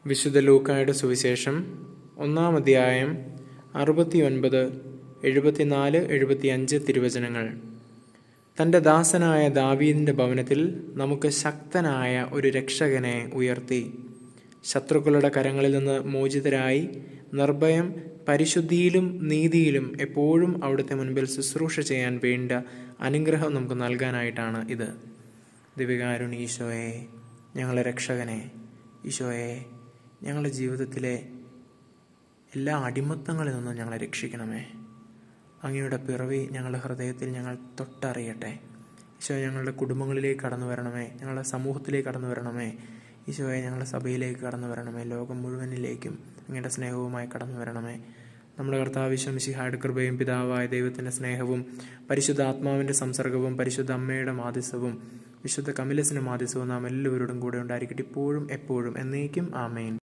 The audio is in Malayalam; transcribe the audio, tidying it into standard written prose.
വിശുദ്ധ ലൂക്കായുടെ സുവിശേഷം 1-ാം അധ്യായം 69, 74, 75 തിരുവചനങ്ങൾ. തൻ്റെ ദാസനായ ദാവീദിൻ്റെ ഭവനത്തിൽ നമുക്ക് ശക്തനായ ഒരു രക്ഷകനെ ഉയർത്തി. ശത്രുക്കളുടെ കരങ്ങളിൽ നിന്ന് മോചിതരായി നിർഭയം പരിശുദ്ധിയിലും നീതിയിലും എപ്പോഴും അവിടുത്തെ മുൻപിൽ ശുശ്രൂഷ ചെയ്യാൻ വേണ്ട അനുഗ്രഹം നമുക്ക് നൽകാനായിട്ടാണ് ഇത്. ദിവ്യകാരുണ്യ ഈശോയെ, ഞങ്ങളുടെ രക്ഷകനെ ഈശോയെ, ഞങ്ങളുടെ ജീവിതത്തിലെ എല്ലാ അടിമത്തങ്ങളിൽ നിന്നും ഞങ്ങളെ രക്ഷിക്കണമേ. അങ്ങയുടെ പിറവി ഞങ്ങളുടെ ഹൃദയത്തിൽ ഞങ്ങൾ തൊട്ടറിയട്ടെ. ഈശോയെ, ഞങ്ങളുടെ കുടുംബങ്ങളിലേക്ക് കടന്നു വരണമേ, ഞങ്ങളുടെ സമൂഹത്തിലേക്ക് കടന്നു വരണമേ. ഈശോയെ, ഞങ്ങളുടെ സഭയിലേക്ക് കടന്നു വരണമേ, ലോകം മുഴുവനിലേക്കും അങ്ങയുടെ സ്നേഹവുമായി കടന്നു വരണമേ. നമ്മുടെ കർത്താവ് ഈശോ മിശിഹായുടെ കൃപയും പിതാവായ ദൈവത്തിൻ്റെ സ്നേഹവും പരിശുദ്ധ ആത്മാവിൻ്റെ സംസർഗവും പരിശുദ്ധ അമ്മയുടെ മാധ്യസ്ഥവും വിശുദ്ധ കമിലസിൻ്റെ മാധ്യസ്ഥവും നാം എല്ലാവരോടും കൂടെ ഉണ്ടായിരിക്കട്ടെ, ഇപ്പോഴും എപ്പോഴും എന്നേക്കും. ആമേൻ.